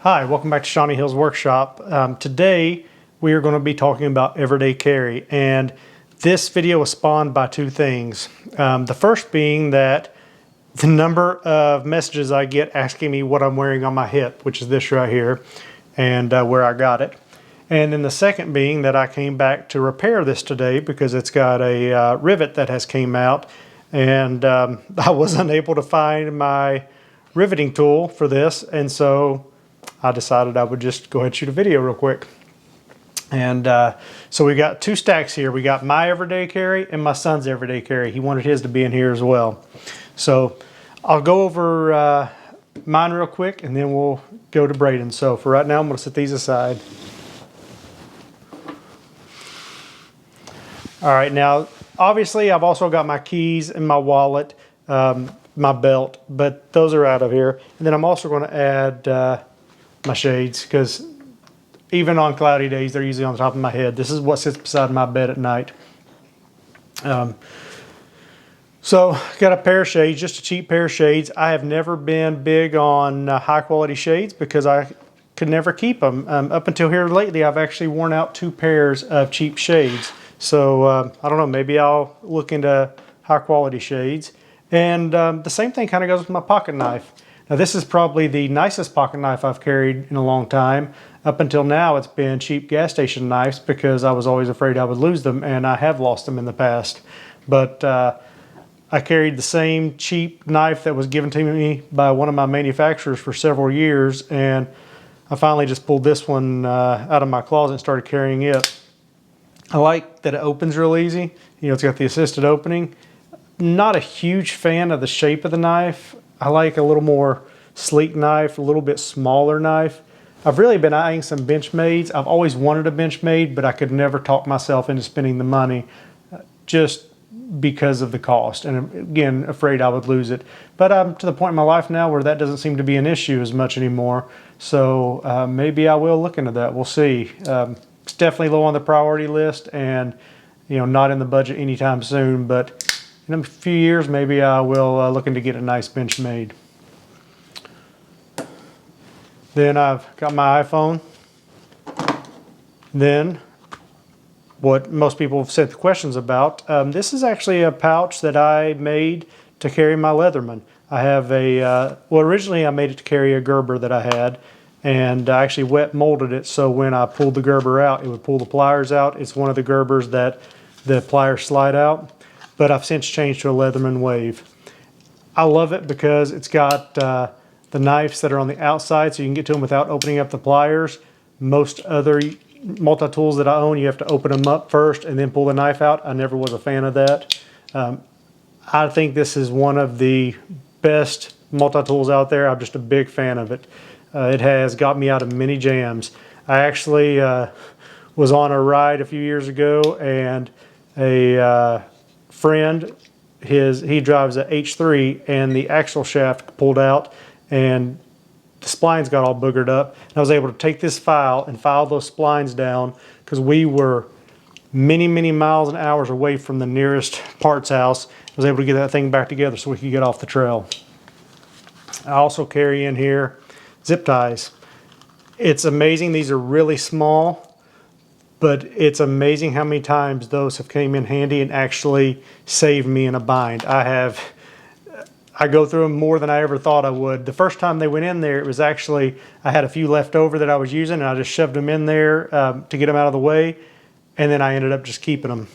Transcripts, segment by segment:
Hi, welcome back to Shawnee Hill's Workshop. Today we are going to be talking about everyday carry, and this video was spawned by two things. The first being that the number of messages I get asking me what I'm wearing on my hip, which is this right here, and where I got it. And then the second being that I came back to repair this today because it's got a rivet that has came out, and I was unable to find my riveting tool for this, and so I decided I would just go ahead and shoot a video real quick. And so we got two stacks here. We got my everyday carry and my son's everyday carry. He wanted his to be in here as well. So I'll go over mine real quick and then we'll go to Braden's. So for right now, I'm going to set these aside. All right, now obviously I've also got my keys and my wallet, my belt, but those are out of here. And then I'm also going to add my shades, because even on cloudy days they're usually on the top of my head. This is what sits beside my bed at night. So got a pair of shades, just a cheap pair of shades. I have never been big on high quality shades because I could never keep them. Up until here lately I've actually worn out two pairs of cheap shades. So I don't know, maybe I'll look into high quality shades. And the same thing kind of goes with my pocket knife. Now this is probably the nicest pocket knife I've carried in a long time. Up until now it's been cheap gas station knives because I was always afraid I would lose them, and I have lost them in the past. But I carried the same cheap knife that was given to me by one of my manufacturers for several years, and I finally just pulled this one out of my closet and started carrying it. I like that it opens real easy. You know, it's got the assisted opening. Not a huge fan of the shape of the knife. I like a little more sleek knife, a little bit smaller knife. I've really been eyeing some Benchmades. I've always wanted a Benchmade, but I could never talk myself into spending the money just because of the cost. And again, afraid I would lose it. But I'm to the point in my life now where that doesn't seem to be an issue as much anymore. So maybe I will look into that. We'll see. It's definitely low on the priority list, and not in the budget anytime soon, but in a few years, maybe I will looking to get a nice Benchmade. Then I've got my iPhone. Then, what most people have sent questions about, this is actually a pouch that I made to carry my Leatherman. I have a, well, originally I made it to carry a Gerber that I had, and I actually wet molded it so when I pulled the Gerber out, it would pull the pliers out. It's one of the Gerbers that the pliers slide out. But I've since changed to a Leatherman Wave. I love it because it's got the knives that are on the outside, so you can get to them without opening up the pliers. Most other multi-tools that I own, you have to open them up first and then pull the knife out. I never was a fan of that. I think this is one of the best multi-tools out there. I'm just a big fan of it. It has got me out of many jams. I actually was on a ride a few years ago, and a friend, he drives a H3, and the axle shaft pulled out and the splines got all boogered up. And I was able to take this file and file those splines down because we were many miles and hours away from the nearest parts house. I was able to get that thing back together so we could get off the trail. I also carry in here zip ties. It's amazing. These are really small, but it's amazing how many times those have came in handy and actually saved me in a bind. I go through them more than I ever thought I would. The first time they went in there, it was actually, I had a few left over that I was using, and I just shoved them in there to get them out of the way, and then I ended up just keeping them.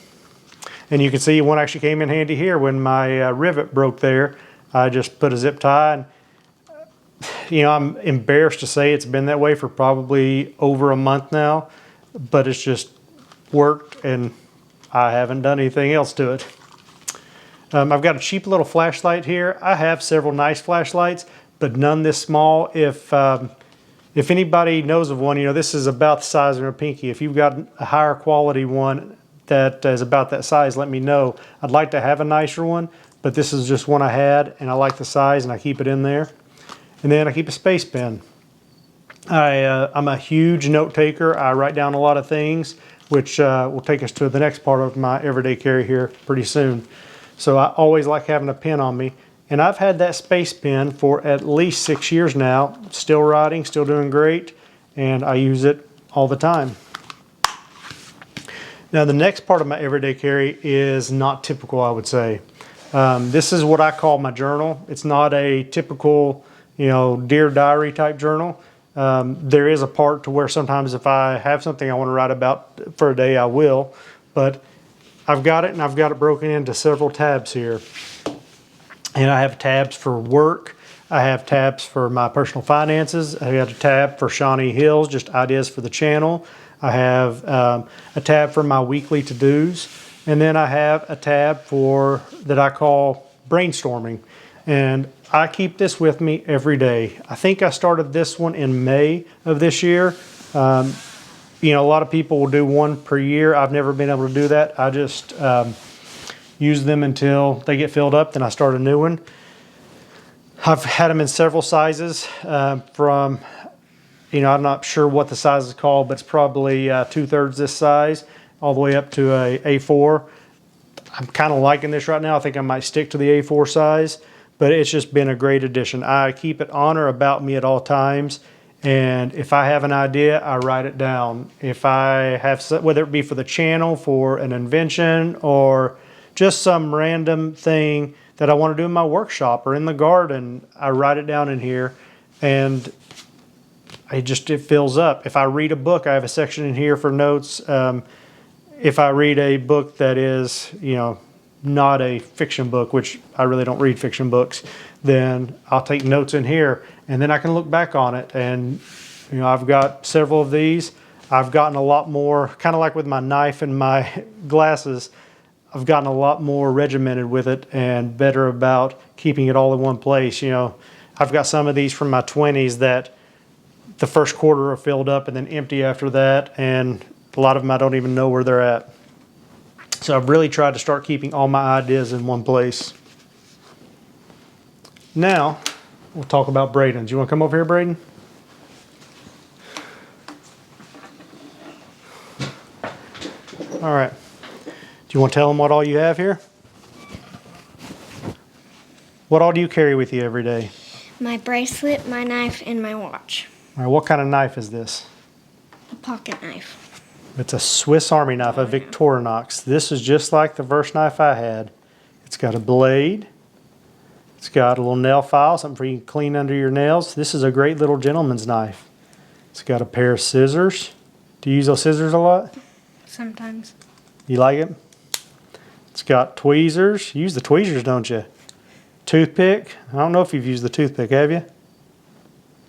And you can see one actually came in handy here when my rivet broke there. I just put a zip tie, and I'm embarrassed to say it's been that way for probably over a month now. But it's just worked, and I haven't done anything else to it. I've got a cheap little flashlight here. I have several nice flashlights, but none this small. If anybody knows of one, this is about the size of a pinky. If you've got a higher quality one that is about that size, let me know. I'd like to have a nicer one, but this is just one I had, and I like the size, and I keep it in there. And then I keep a space pen. I'm a huge note taker. I write down a lot of things, which will take us to the next part of my everyday carry here pretty soon. So I always like having a pen on me. And I've had that space pen for at least 6 years now. Still writing, still doing great, and I use it all the time. Now the next part of my everyday carry is not typical, I would say. This is what I call my journal. It's not a typical, Dear Diary type journal. There is a part to where sometimes if I have something I want to write about for a day, I will. But I've got it, and I've got it broken into several tabs here. And I have tabs for work. I have tabs for my personal finances. I got a tab for Shawnee Hills, just ideas for the channel. I have a tab for my weekly to-dos. And then I have a tab that I call brainstorming. And I keep this with me every day. I think I started this one in May of this year. A lot of people will do one per year. I've never been able to do that. I just use them until they get filled up, then I start a new one. I've had them in several sizes from, I'm not sure what the size is called, but it's probably 2/3 this size, all the way up to a A4. I'm kind of liking this right now. I think I might stick to the A4 size, but it's just been a great addition. I keep it on or about me at all times. And if I have an idea, I write it down. If I have, whether it be for the channel, for an invention, or just some random thing that I want to do in my workshop or in the garden, I write it down in here, and it fills up. If I read a book, I have a section in here for notes. If I read a book that is, not a fiction book, which I really don't read fiction books, then I'll take notes in here, and then I can look back on it. And, I've got several of these. I've gotten a lot more, kind of like with my knife and my glasses, I've gotten a lot more regimented with it and better about keeping it all in one place. I've got some of these from my 20s that the first quarter are filled up and then empty after that, and a lot of them I don't even know where they're at. So I've really tried to start keeping all my ideas in one place. Now, we'll talk about Braden's. You want to come over here, Braden? All right. Do you want to tell them what all you have here? What all do you carry with you every day? My bracelet, my knife, and my watch. All right, what kind of knife is this? A pocket knife. It's a Swiss Army knife, a Victorinox. This is just like the first knife I had. It's got a blade. It's got a little nail file, something for you to clean under your nails. This is a great little gentleman's knife. It's got a pair of scissors. Do you use those scissors a lot? Sometimes. You like it? It's got tweezers. You use the tweezers, don't you? Toothpick. I don't know if you've used the toothpick, have you?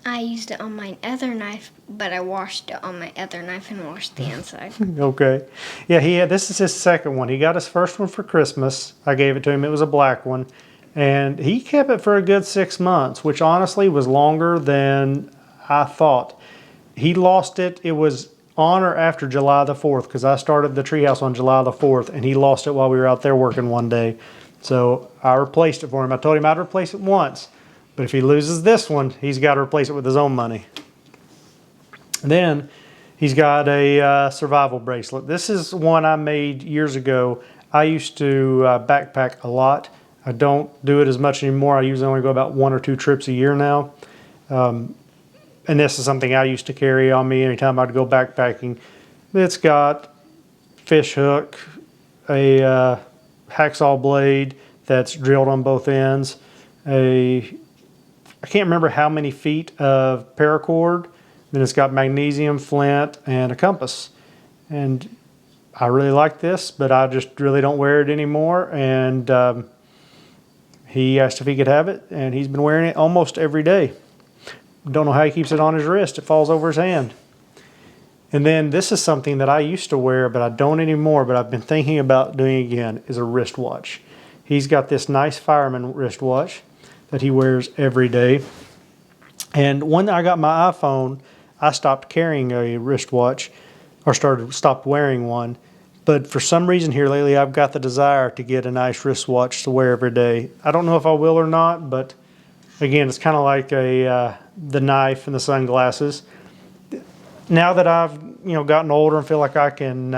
I used it on my other knife, but I washed it on my other knife and washed the inside. Okay. Yeah, this is his second one. He got his first one for Christmas. I gave it to him. It was a black one. And he kept it for a good 6 months, which honestly was longer than I thought. He lost it. It was on or after July the 4th, because I started the treehouse on July the 4th, and he lost it while we were out there working one day. So I replaced it for him. I told him I'd replace it once, but if he loses this one, he's got to replace it with his own money. And then he's got a survival bracelet. This is one I made years ago. I used to backpack a lot. I don't do it as much anymore. I usually only go about 1 or 2 trips a year now. And this is something I used to carry on me anytime I'd go backpacking. It's got fish hook, a hacksaw blade that's drilled on both ends, I can't remember how many feet of paracord. Then it's got magnesium, flint, and a compass. And I really like this, but I just really don't wear it anymore. And he asked if he could have it, and he's been wearing it almost every day. Don't know how he keeps it on his wrist. It falls over his hand. And then this is something that I used to wear, but I don't anymore, but I've been thinking about doing again, is a wristwatch. He's got this nice fireman wristwatch that he wears every day. And when I got my iPhone, I stopped carrying a wristwatch, or stopped wearing one. But for some reason here lately, I've got the desire to get a nice wristwatch to wear every day. I don't know if I will or not, but again, it's kind of like the knife and the sunglasses. Now that I've gotten older and feel like I can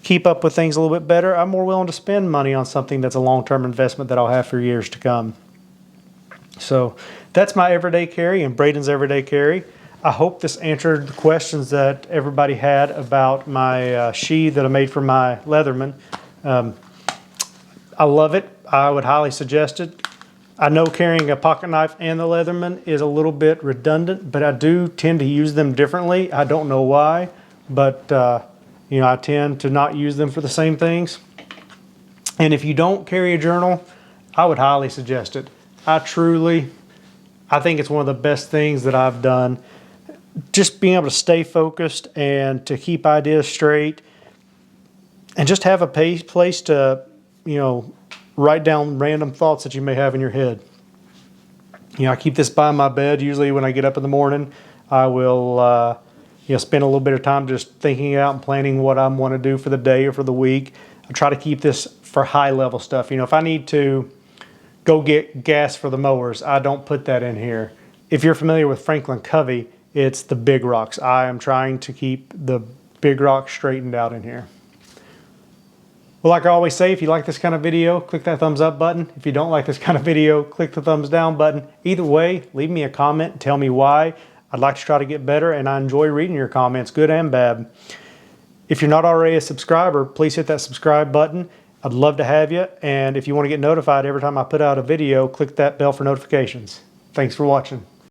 keep up with things a little bit better, I'm more willing to spend money on something that's a long-term investment that I'll have for years to come. So that's my everyday carry and Braden's everyday carry. I hope this answered the questions that everybody had about my sheath that I made for my Leatherman. I love it. I would highly suggest it. I know carrying a pocket knife and the Leatherman is a little bit redundant, but I do tend to use them differently. I don't know why, but you know, I tend to not use them for the same things. And if you don't carry a journal, I would highly suggest it. I think it's one of the best things that I've done. Just being able to stay focused and to keep ideas straight and just have a place to, you know, write down random thoughts that you may have in your head. You know, I keep this by my bed. Usually when I get up in the morning, I will, you know, spend a little bit of time just thinking out and planning what I want to do for the day or for the week. I try to keep this for high level stuff. You know, if I need to go get gas for the mowers, I don't put that in here. If you're familiar with Franklin Covey, it's the big rocks. I am trying to keep the big rocks straightened out in here. Well, like I always say, if you like this kind of video, click that thumbs up button. If you don't like this kind of video, click the thumbs down button. Either way, leave me a comment and tell me why. I'd like to try to get better, and I enjoy reading your comments, good and bad. If you're not already a subscriber, please hit that subscribe button. I'd love to have you, and if you want to get notified every time I put out a video, click that bell for notifications. Thanks for watching.